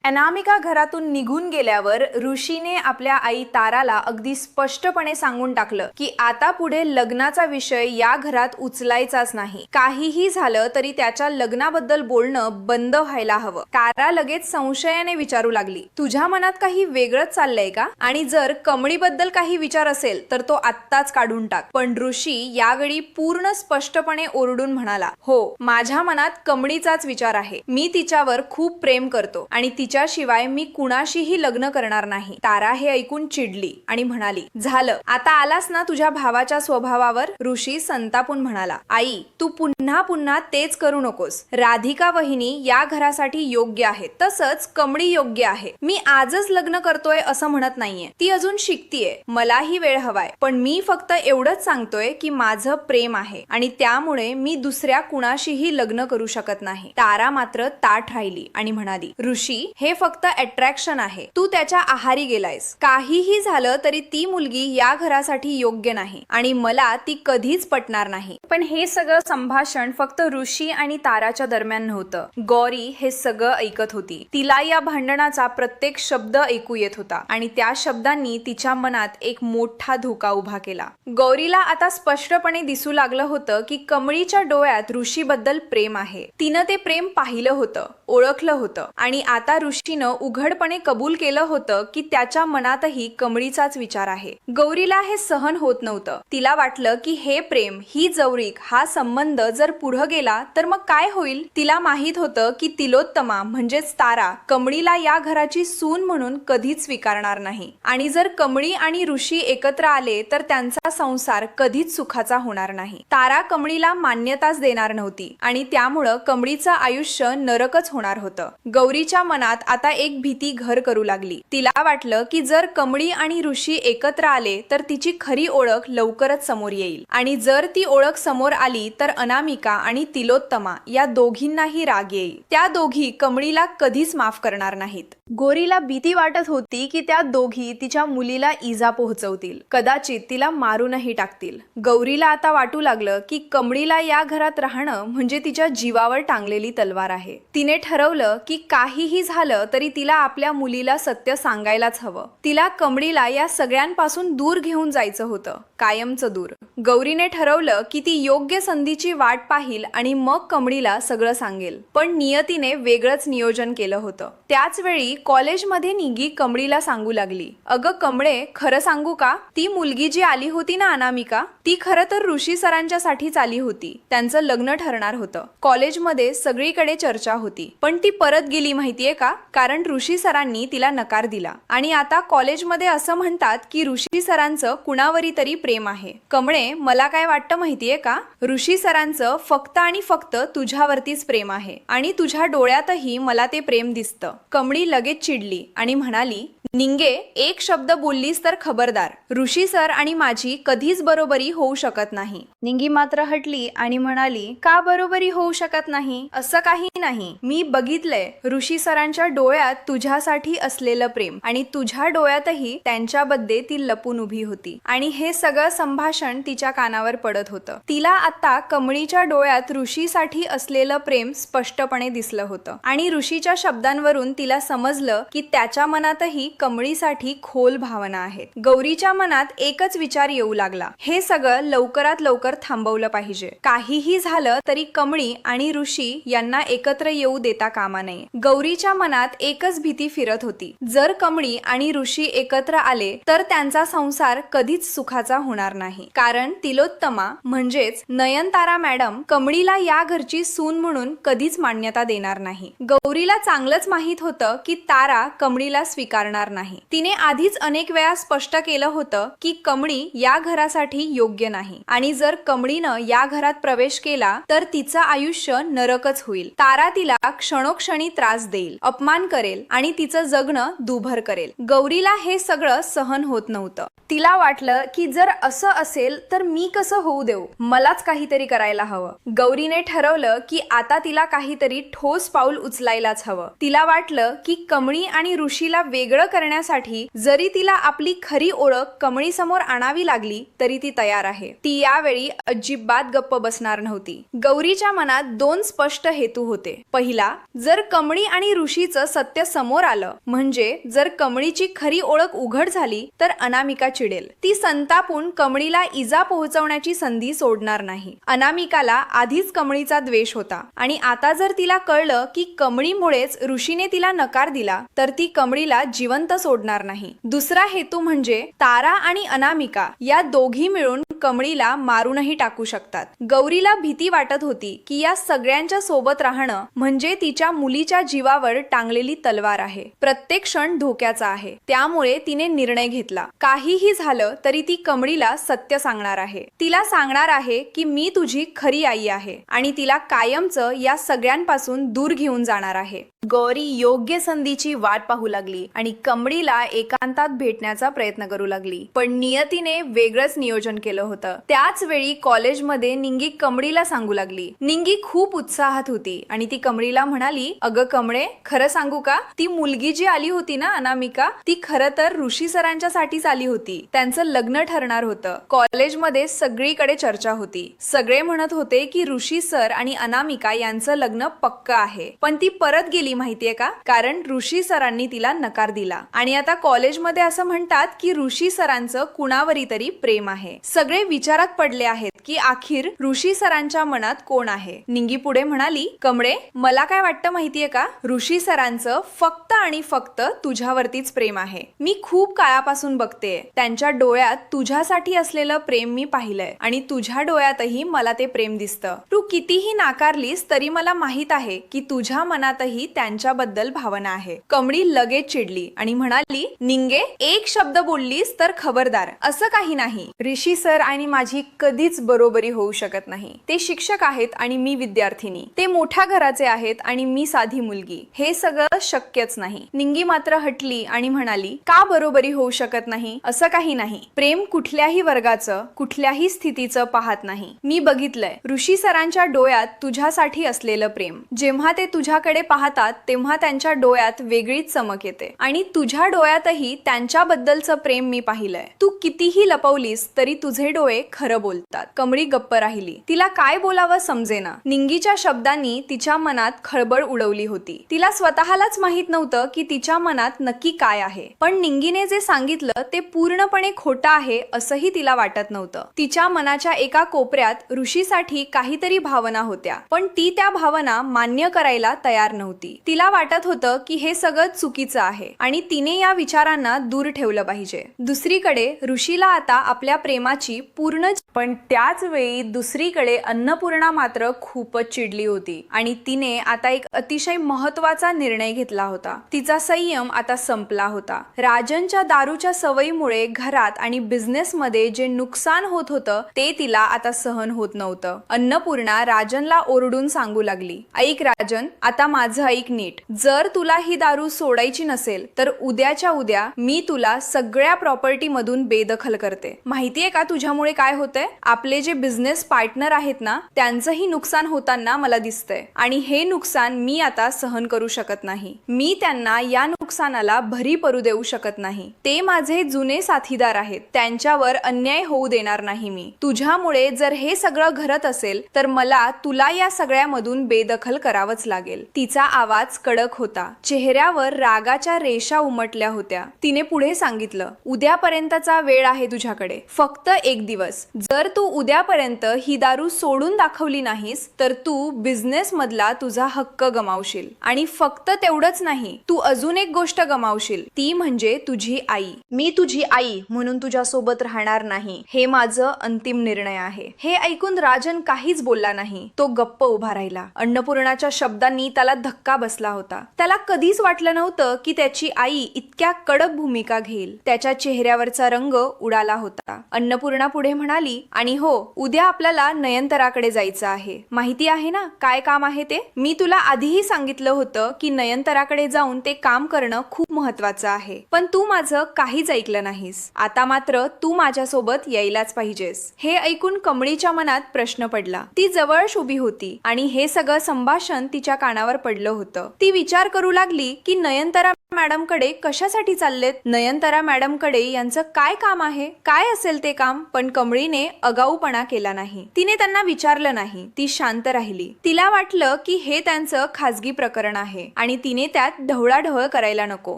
अनामिका घरातून निघून गेल्यावर ऋषीने आपल्या आई ताराला अगदी स्पष्टपणे सांगून टाकलं की आता पुढे लग्नाचा विषय या घरात उचलायचाच नाही। काहीही झालं तरी त्याच्या लग्नाबद्दल बोलणं बंद व्हायला हवं। तारा लगेच संशयाने विचारू लागली, तुझ्या मनात काही वेगळंच चाललंय का? आणि जर कमळीबद्दल काही विचार असेल तर तो आत्ताच काढून टाक। पण ऋषी यावेळी पूर्ण स्पष्टपणे ओरडून म्हणाला, हो, माझ्या मनात कमळीचाच विचार आहे। मी तिच्यावर खूप प्रेम करतो आणि तिच्याशिवाय मी कुणाशीही लग्न करणार नाही। तारा हे ऐकून चिडली आणि म्हणाली, झालं, आता आलास ना तुझ्या भावाच्या स्वभावावर? ऋषी संतापून म्हणाला, आई, तू पुन्हा पुन्हा तेच करू नकोस। राधिका वहिनी या घरासाठी योग्य आहे, तसंच कमळी योग्य आहे। मी आजच लग्न करतोय असं म्हणत नाहीये, ती अजून शिकतीये, मलाही वेळ हवाय। पण मी फक्त एवढंच सांगतोय की माझं प्रेम आहे आणि त्यामुळे मी दुसऱ्या कुणाशीही लग्न करू शकत नाही। तारा मात्र ताठ राहिली आणि म्हणाली, ऋषी, हे फक्त अट्रॅक्शन आहे, तू त्याच्या आहारी गेलायस। काहीही झालं तरी ती मुलगी या घरासाठी योग्य नाही आणि मला ती कधीच पटणार नाही। पण हे सगळं संभाषण फक्त ऋषी आणि ताराच्या दरम्यान नव्हतं। गौरी हे सगळं ऐकत होती। तिला या भांडणाचा प्रत्येक शब्द ऐकू येत होता आणि त्या शब्दांनी तिच्या मनात एक मोठा धोका उभा केला। गौरीला आता स्पष्टपणे दिसू लागलं होतं की कमळीच्या डोळ्यात ऋषीबद्दल प्रेम आहे। तिनं ते प्रेम पाहिलं होतं, ओळखलं होतं आणि आता ऋषीनं उघडपणे कबूल केलं होतं की त्याच्या मनातही कमळीचाच विचार आहे। गौरीला हे सहन होत नव्हतं। तिला वाटलं की हे प्रेम, ही जवळीक, हा संबंध जर पुढे गेला तर मग काय होईल? तिला माहित होतं की तिलोत्तमा म्हणजेच तारा कमळीला या घराची सून म्हणून कधीच स्वीकारणार नाही आणि जर कमळी आणि ऋषी एकत्र आले तर त्यांचा संसार कधीच सुखाचा होणार नाही। तारा कमळीला मान्यताच देणार नव्हती आणि त्यामुळं कमळीचं आयुष्य नरकच होणार होतं। गौरीच्या मनात आता एक भीती घर करू लागली। तिला वाटलं की जर कमळी आणि ऋषी एकत्र आले तर तिची खरी ओळख लवकरच समोर येईल आणि जर ती ओळख समोर आली तर अनामिका आणि तिलोत्तमा या दोघींनाही राग येईल। त्या दोघी कमळीला कधीच माफ करणार नाहीत। गौरीला भीती वाटत होती की त्या दोघी तिच्या मुलीला इजा पोहोचवतील, कदाचित तिला मारूनही टाकतील। गौरीला आता वाटू लागलं की कमळीला या घरात राहणं म्हणजे तिच्या जीवावर टांगलेली तलवार आहे। तिने ठरवलं की काहीही झालं तरी तिला आपल्या मुलीला सत्य सांगायलाच हवं। तिला कमळीला या सगळ्यांपासून दूर घेऊन जायचं होतं, कायमचं दूर। गौरीने ठरवलं की ती योग्य संधीची वाट पाहिल आणि मग कमळीला सगळं सांगेल। पण नियतीने वेगळंच नियोजन केलं होतं। त्याच वेळी कॉलेजमध्ये निगी कमळीला सांगू लागली, अगं कमळे, खरं सांगू का? ती मुलगी जी आली होती ना अनामिका, ती खरं तर ऋषी सरांच्या साठीच आली होती। त्यांचं लग्न ठरणार होतं। कॉलेजमध्ये सगळीकडे चर्चा होती, पण ती परत गेली माहितीये का? कारण ऋषी सरांनी तिला नकार दिला आणि आता कॉलेजमध्ये असं म्हणतात की ऋषी सरांचं कुणावरी तरी प्रेम आहे। कमळे, मला काय वाटतं माहितीये का? ऋषी सरांचं फक्त आणि फक्त तुझ्यावरतीच प्रेम आहे आणि तुझ्या डोळ्यातही मला ते प्रेम दिसतं। कमळी लगेच चिडली आणि म्हणाली, निंगे, एक शब्द बोललीस तर खबरदार। ऋषी सर आणि माझी कधीच बरोबरी होऊ शकत नाही। निंगी मात्र हटली आणि म्हणाली, का बरोबरी होऊ शकत नाही? असं काही नाही, मी बघितलंय ऋषी सरांच्या डोळ्यात तुझ्यासाठी असलेलं प्रेम आणि तुझ्या डोळ्यातही त्यांच्याबद्दल ती लपून उभी होती आणि हे सगळं संभाषण तिच्या कानावर पडत होतं। तिला आता कमळीच्या डोळ्यात ऋषीसाठी असलेलं प्रेम स्पष्टपणे दिसलं होतं आणि ऋषीच्या शब्दांवरून तिला समजलं की त्याच्या मनातही कमळीसाठी खोल भावना आहेत। गौरीच्या मनात एकच विचार येऊ लागला, हे सगळं लवकरात लवकर थांबवलं पाहिजे। काहीही झालं तरी कमळी आणि ऋषी यांना एकत्र येऊ देता कामा नये। गौरीच्या मनात एकच भीती फिरत होती, जर कमळी आणि ऋषी एकत्र आले तर त्यांचा संसार कधीच सुखाचा होणार नाही, कारण तिलोत्तमा म्हणजेच नयनतारा मॅडम कमळीला या घरची सून म्हणून कधीच मान्यता देणार नाही। गौरीला चांगलंच माहित होतं की तारा कमळीला स्वीकारणार नाही। तिने आधीच अनेक वेळा स्पष्ट केलं होतं की कमळी या घरासाठी योग्य नाही आणि जर कमळीनं या घरात प्रवेश केला तर तिचं आयुष्य नरकच होईल। तारा तिला क्षणोक्षणी त्रास देईल, अपमान करेल आणि तिचं जगणं दुभर करेल। गौरीला हे सगळं सहन होत नव्हतं। तिला वाटलं की जर असं असेल तर मी कसं होऊ देऊ, मलाच काहीतरी करायला हवं। गौरीने ठरवलं की आता तिला काहीतरी ठोस पाऊल उचलायलाच हवं। तिला वाटलं की कमळी आणि ऋषीला वेगळं करण्यासाठी जरी तिला आपली खरी ओळख कमळी समोर आणावी लागली तरी ती तयार आहे. ती यावेळी अजिबात गप्प बसणार नव्हती. गौरीच्या मनात दोन स्पष्ट हेतू होते. पहिला, जर कमळी आणि ऋषीचं सत्य समोर आलं म्हणजे जर कमळीची खरी ओळख उघड झाली तर अनामिका चिडेल. ती संतापून कमळीला इजा पोहोचवण्याची संधी सोडणार नाही. अनामिकाला आधीच कमळीचा द्वेष होता आणि आता जर तिला कळलं की कमळीमुळेच ऋषीने तिला नकार दिला तर ती कमळीला जिवंत सोडणार नाही. दुसरा हेतू म्हणजे तारा आणि अनामिका या दोघी मिळून कमळीला मारूनही टाकू शकतात. गौरीला भीती वाटत होती की या सगळ्यांच्या सोबत राहणं म्हणजे तिच्या मुलीच्या जीवावर टांगलेली तलवार आहे. प्रत्येक क्षण धोक्याचा आहे. त्यामुळे तिने निर्णय घेतला. काहीही झालं तरी ती कमळीला सत्य सांगणार आहे. तिला सांगणार आहे की मी तुझी खरी आई आहे आणि तिला कायमचं या सगळ्यांपासून दूर घेऊन जाणार आहे. गौरी योग्य संधीची वाट पाहू लागली आणि कमळीला एकांतात भेटण्याचा प्रयत्न करू लागली. पण नियतीने वेगळंच नियोजन केलं होतं. त्याच वेळी कॉलेजमध्ये निंगी कमळीला सांगू लागली. निंगी खूप उत्साहात होती आणि ती कमळीला म्हणाली, अगं कमळे, खरं सांगू का, ती मुलगी जी आली होती ना अनामिका, ती खरं तर ऋषी सरांच्या साठीच आली होती. त्यांचं लग्न ठरणार होतं. कॉलेजमध्ये सगळीकडे चर्चा होती. सगळे म्हणत होते की ऋषी सर आणि अनामिका यांचं लग्न पक्क आहे. पण ती परत गेली माहितीये का, कारण ऋषी सरांनी तिला नकार दिला आणि आता कॉलेजमध्ये असं म्हणतात की ऋषी सरांचं कुणावरी तरी प्रेम आहे. सगळे विचारात पडले आहेत की अखेर ऋषी सरांच्या मनात कोण आहे. निंगी पुढे म्हणाली, कमळे, मला काय वाटतं माहितीये का, ऋषी सरांचं फक्त आणि फक्त तुझ्यावरतीच प्रेम आहे. मी खूप काळापासून बघतेय. त्यांच्या डोळ्यात तुझ्यासाठी असलेलं प्रेम मी पाहिलंय आणि तुझ्या डोळ्यातही मला ते प्रेम दिसतं. तू कितीही नाकारलीस तरी मला माहित आहे की तुझ्या मनातही त्यांच्याबद्दल भावना आहे. कमळी लगेच चिडली आणि म्हणाली, निंगे, एक शब्द बोललीस तर खबरदार. असं काही नाही. ऋषी सर आणि माझी कधीच बरोबरी होऊ शकत नाही. ते शिक्षक आहेत आणि मी विद्यार्थिनी. ते मोठ्या घराचे आहेत आणि मी साधी मुलगी. हे सगळं शक्यच नाही. निंगी मात्र हटली आणि म्हणाली, का बरोबरी होऊ शकत नाही? असं काही नाही. प्रेम कुठल्याही वर्गाचं, कुठल्याही स्थितीचं पाहत नाही. मी बघितलंय ऋषी सरांच्या डोळ्यात तुझ्यासाठी असलेलं प्रेम. जेव्हा ते तुझ्याकडे पाहतात तेव्हा त्यांच्या डोळ्यात वेगळीच चमक येते आणि तुझ्या डोळ्यातही त्यांच्याबद्दलचं प्रेम मी पाहिलंय. तू कितीही लपवलीस तरी तुझे डोळे खरं बोलतात. कमळी गप्प राहिली. तिला काय बोलावं समजेना. निंगीच्या शब्दांनी तिच्या मनात खळबळ उडवली होती. तिला स्वतःलाच माहित नव्हतं की तिच्या मनात नक्की काय आहे. पण निंगीने जे सांगितलं ते पूर्णपणे खोटं आहे असंही तिला वाटत नव्हतं. तिच्या मनाच्या एका कोपऱ्यात ऋषीसाठी काहीतरी भावना होत्या, पण ती त्या भावना मान्य करायला तयार नव्हती. तिला वाटत होतं की हे सगळं चुकीचं आहे आणि तिने या विचारांना दूर ठेवलं पाहिजे. दुसरीकडे ऋषीला आता आपल्या प्रेमाची पूर्ण, पण त्याच वेळी दुसरीकडे अन्नपूर्णा मात्र खूपच चिडली होती आणि तिने आता एक अतिशय महत्वाचा निर्णय घेतला होता. तिचा संयम आता संपला होता. राजनच्या दारूच्या सवयीमुळे घरात आणि बिझनेस मध्ये जे नुकसान होत होतं ते तिला आता सहन होत नव्हतं. अन्नपूर्णा राजनला ओरडून सांगू लागली, ऐक राजन, आता माझं ऐक नीट. जर तुला ही दारू सोडायची नसेल तर उद्याच्या उद्या मी तुला सगळ्या प्रॉपर्टी मधून बेदखल करते. माहितीये का तुझ्यामुळे काय होतंय? आपले जे बिझनेस पार्टनर आहेत ना त्यांचंही नुकसान होताना मला दिसतंय आणि हे नुकसान मी आता सहन करू शकत नाही. मी त्यांना या नुकसानाला भरी पडू देऊ शकत नाही. ते माझे जुने साथीदार आहेत. त्यांच्यावर अन्याय होऊ देणार नाही मी. तुझ्यामुळे जर हे सगळं घडत असेल तर मला तुला या सगळ्यामधून बेदखल करावंच लागेल. तिचा आवाज कडक होता. चेहऱ्यावर रागाच्या रेषा उमटल्या होत्या. तिने पुढे सांगितलं, उद्यापर्यंतचा वेळ आहे तुझ्याकडे, फक्त एक दिवस. जर तू उद्यापर्यंत ही दारू सोडून दाखवली नाहीस तर तू बिझनेस मधला तुझा हक्क गमावशील आणि फक्त तेवढंच नाही, तू अजून एक गोष्ट गमावशील, ती म्हणजे तुझी आई. मी तुझी आई म्हणून तुझ्या सोबत राहणार नाही. हे माझं अंतिम निर्णय आहे. हे ऐकून राजन काहीच बोलला नाही. तो गप्प उभा राहिला. अन्नपूर्णाच्या शब्दांनी त्याला धक्का बसला होता. त्याला कधीच वाटलं नव्हतं की त्याची आई इतक्या कडक भूमिका घेईल. त्याच्या चेहऱ्यावरचा रंग उडाला होता. अन्नपूर्णा पुढे म्हणाली, आणि हो, उद्या आपल्याला नयनताराकडे जायचं आहे. माहिती आहे ना काय काम आहे ते? मी तुला आधीही सांगितलं होतं की नयनताराकडे जाऊन ते काम करणं खूप महत्वाचं आहे, पण तू माझं काहीच ऐकलं नाहीस. आता मात्र तू माझ्यासोबत यायलाच पाहिजेस. हे ऐकून कमळीच्या मनात प्रश्न पडला. ती जवळच उभी होती आणि हे सगळं संभाषण तिच्या कानावर पडलं होतं. ती विचार करू लागली की नयनतारा मॅडमकडे ऋषीकडे कशासाठी चाललेत? नयनतारा मॅडम कडे यांचं काय काम आहे? काय असेल ते काम? पण कमळीने आगाऊपणा केला नाही. तिने त्यांना विचारलं नाही. ती शांत राहिली. तिला वाटलं की हे त्यांचं खाजगी प्रकरण आहे आणि तिने त्यात ढवळाढवळ करायला नको.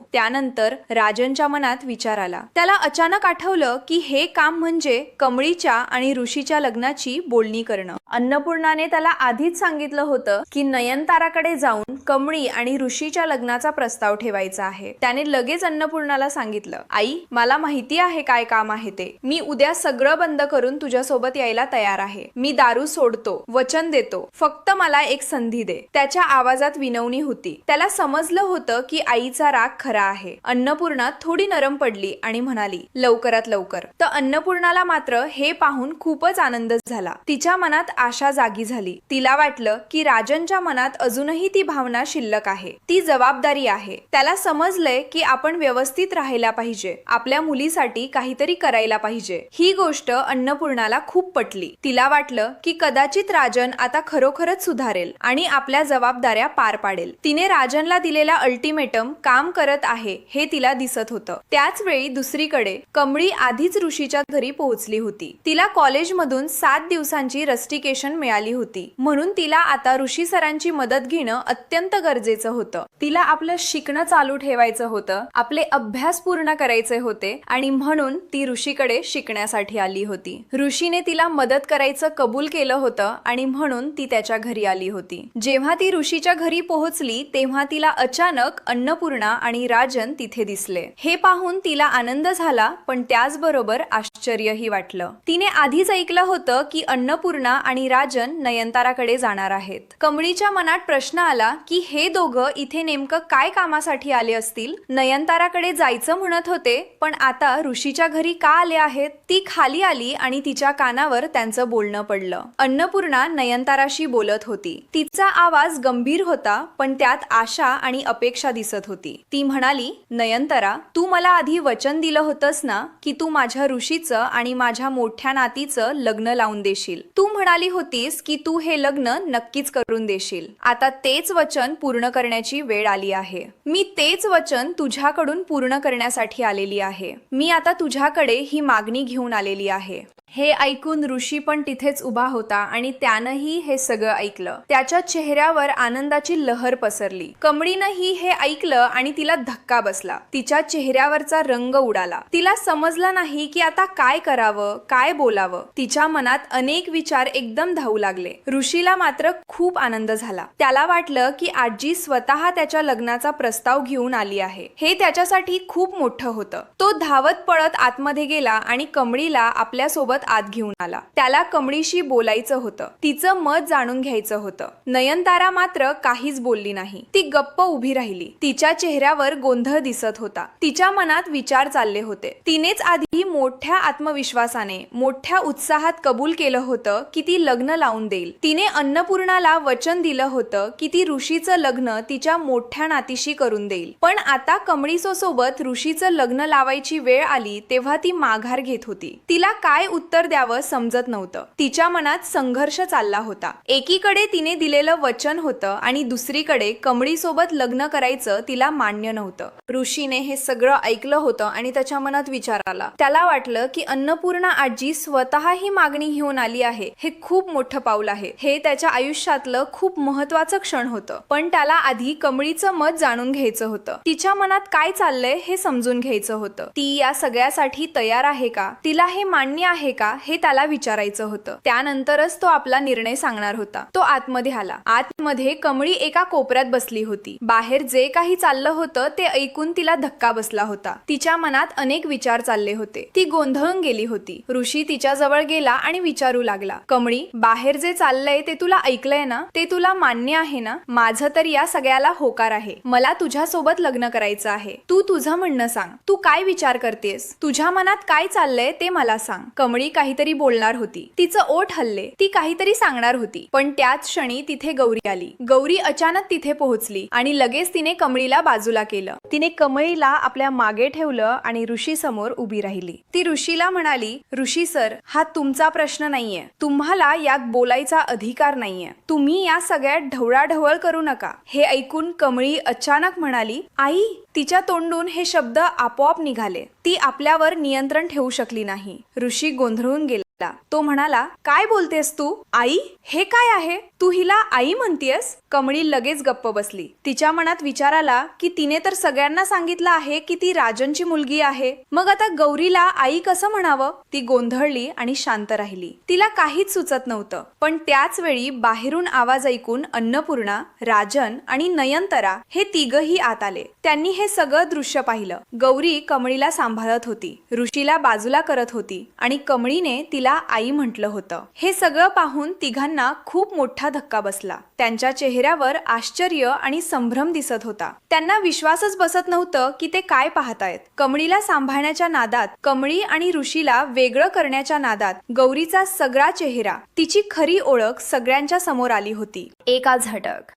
त्यानंतर राजनच्या मनात विचार आला. त्याला अचानक आठवलं की हे काम म्हणजे कमळीच्या आणि ऋषीच्या लग्नाची बोलणी करणं. अन्नपूर्णाने त्याला आधीच सांगितलं होतं की नयनताराकडे जाऊन कमळी आणि ऋषीच्या लग्नाचा प्रस्ताव ठेवायचा आहे. त्याने लगेच अन्नपूर्णाला सांगितलं, आई मला माहिती आहे काय काम आहे ते. मी उद्या सगळं बंद करून तुझ्यासोबत यायला तयार आहे. मी दारू सोडतो, वचन देतो. फक्त मला एक संधी दे. त्याच्या आवाजात विनवणी होती. त्याला समजलं होतं की आईचा राग खरा आहे. अन्नपूर्णा थोडी नरम पडली आणि म्हणाली, लवकरात लवकर. तर अन्नपूर्णाला मात्र हे पाहून खूपच आनंद झाला. तिच्या मनात आशा जागी झाली. तिला वाटलं की राजनच्या मनात अजूनही ती भावना शिल्लक आहे. ती जबाबदारी आहे. त्याला समजलंय की आपण व्यवस्थित राहायला पाहिजे. आपल्या मुलीसाठी काहीतरी करायला पाहिजे. ही गोष्ट अन्नपूर्णाला खूप पटली. तिला वाटलं की कदाचित राजन आता खरोखरच सुधारेल आणि आपल्या जबाबदाऱ्या पार पाडेल. तिने राजनला दिलेला अल्टिमेटम काम करत आहे हे तिला दिसत होतं. त्याच वेळी दुसरीकडे कमळी आधीच ऋषीच्या घरी पोहोचली होती. तिला कॉलेजमधून 7 दिवसांची रस्टिकेशन मिळाली होती. म्हणून तिला आता ऋषी सरांची मदत घेणं अत्यंत गरजेचं होतं. तिला आपलं शिकणं चालू ठेवायचं होतं. आपले अभ्यास पूर्ण करायचे होते आणि म्हणून ती ऋषीकडे शिकण्यासाठी आली होती. ऋषीने तिला मदत करायचं कबूल केलं होतं आणि म्हणून ती त्याच्या घरी आली होती. जेव्हा ती ऋषीच्या घरी पोहोचली तेव्हा तिला अचानक अन्नपूर्णा आणि राजन तिथे दिसले. हे पाहून तिला आनंद झाला पण त्याचबरोबर आश्चर्यही वाटलं. तिने आधीच ऐकलं होतं की अन्नपूर्णा आणि राजन नयनताराकडे जाणार आहेत. कमळीच्या मनात प्रश्न आला की हे दोघं इथे नेमकं काय कामासाठी आले असतील? नयनताराकडे जायचं म्हणत होते पण आता ऋषीच्या घरी का आले आहेत? ती खाली आली आणि तिच्या कानावर त्यांचं बोलणं पडलं. अन्नपूर्णा नयनताराशी बोलत होती. तिचा आवाज गंभीर होता पण त्यात आशा आणि अपेक्षा दिसत होती. ती म्हणाली, नयनतारा तू मला आधी वचन दिलं होतंस ना की तू माझ्या ऋषीचं आणि माझ्या मोठ्या नातीचं लग्न लावून देशील. तू म्हणाली होतीस की तू हे लग्न नक्कीच करून देशील. आता तेच वचन पूर्ण करण्याची वेळ आली आहे. मी तेच वचन तुझ्याकडून पूर्ण करण्यासाठी आलेली आहे. मी आता तुझ्याकडे ही मागणी घेऊन आलेली आहे. हे ऐकून ऋषी पण तिथेच उभा होता आणि त्यानंही हे सगळं ऐकलं. त्याच्या चेहऱ्यावर आनंदाची लहर पसरली. कमळीनंही हे ऐकलं आणि तिला धक्का बसला. तिच्या चेहऱ्यावरचा रंग उडाला. तिला समजलं नाही की आता काय करावं, काय बोलावं. तिच्या मनात अनेक विचार एकदम धावू लागले. ऋषीला मात्र खूप आनंद झाला. त्याला वाटलं की आजी स्वतः त्याच्या लग्नाचा प्रस्ताव घेऊन आली आहे. हे त्याच्यासाठी खूप मोठं होतं. तो धावत पळत आतमध्ये गेला आणि कमळीला आपल्यासोबत आत घेऊन आला. त्याला कमळीशी बोलायचं होतं. तिचं मत जाणून घ्यायचं होतं. नयनतारा मात्र काहीच बोलली नाही. ती गप्प उभी राहिली. तिच्या चेहऱ्यावर गोंधळ दिसत होता. तिच्या मनात विचार चालले होते. तिनेच आधी मोठ्या आत्मविश्वासाने, मोठ्या उत्साहात कबूल केलं होतं की ती लग्न लावून देईल. तिने अन्नपूर्णाला वचन दिलं होतं की ती ऋषीचं लग्न तिच्या मोठ्या नातीशी करून देईल. पण आता कमळीसोबत ऋषीचं लग्न लावायची वेळ आली तेव्हा ती माघार घेत होती. तिला काय उत्तर द्यावं समजत नव्हतं. तिच्या मनात संघर्ष चालला होता. एकीकडे तिने दिलेलं वचन होतं आणि दुसरीकडे कमळीसोबत लग्न करायचं तिला मान्य नव्हतं. ऋषीने हे सगळं ऐकलं होतं आणि त्याच्या मनात विचार आला. त्याला वाटलं की अन्नपूर्णा आजी स्वतः ही मागणी घेऊन आली आहे. हे खूप मोठं पाऊल आहे. हे त्याच्या आयुष्यातलं खूप महत्वाचं क्षण होतं. पण त्याला आधी कमळीचं मत जाणून घ्यायचं होतं. तिच्या मनात काय चाललंय हे समजून घ्यायचं होतं. ती या सगळ्यासाठी तयार आहे का? तिला हे मान्य आहे का हे त्याला विचारायचं होतं. त्यानंतरच तो आपला निर्णय सांगणार होता. तो आतमध्ये आला. आतमध्ये कमळी एका कोपऱ्यात बसली होती. बाहेर जे काही चाललं होतं ते ऐकून तिला धक्का बसला होता. तिच्या मनात अनेक विचार चालले होते. ती गोंधळून गेली होती. ऋषी तिच्या जवळ गेला आणि विचारू लागला, कमळी बाहेर जे चाललंय ते तुला ऐकलंय ना? ते तुला मान्य आहे ना? माझं तर या सगळ्याला होकार आहे. मला तुझ्यासोबत लग्न करायचं आहे. तू तुझं म्हणणं सांग. तू काय विचार करतेस? तुझ्या मनात काय चाललंय ते मला सांग. कमळी काहीतरी बोलणार होती. तिचं ओठ हलले. ती काहीतरी सांगणार होती. पण त्याच क्षणी तिथे गौरी आली. गौरी अचानक तिथे पोहोचली आणि लगेच तिने कमळीला बाजूला केलं. तिने कमळीला आपल्या मागे ठेवलं आणि ऋषी समोर उभी राहिली. ती ऋषीला म्हणाली, ऋषी सर, हा तुमचा प्रश्न नाहीये. तुम्हाला यात बोलायचा अधिकार नाहीये. तुम्ही या सगळ्यात ढवळाढवळ करू नका. हे ऐकून कमळी अचानक म्हणाली, आई तिच्या तोंडून हे शब्द आपोआप निघाले. ती आपल्यावर नियंत्रण ठेवू शकली नाही. ऋषी गोंधळून गेला. तो म्हणाला, काय बोलतेस तू? आई? हे काय आहे? तू हिला आई म्हणतेस? कमळी लगेच गप्प बसली. तिच्या मनात विचार आला की तिने तर सगळ्यांना सांगितलं आहे की ती राजनची मुलगी आहे, मग आता गौरीला आई कसं म्हणावं? ती गोंधळली आणि शांत राहिली. तिला काहीच सुचत नव्हतं. पण त्याच वेळी बाहेरून आवाज ऐकून अन्नपूर्णा, राजन आणि नयनतारा हे तिघही आत आले. त्यांनी हे सगळं दृश्य पाहिलं. गौरी कमळीला सांभाळत होती, ऋषीला बाजूला करत होती आणि कमळीने तिला आई म्हटलं होतं. हे सगळं पाहून तिघांना खूप मोठा धक्का बसला. त्यांच्या चेहऱ्यावर आश्चर्य आणि संभ्रम दिसत होता. त्यांना विश्वासच बसत नव्हतं की ते काय पाहतायत. कमळीला सांभाळण्याच्या नादात, कमळी आणि ऋषीला वेगळं करण्याच्या नादात गौरीचा सगळा चेहरा, तिची खरी ओळख सगळ्यांच्या समोर आली होती. एका झटक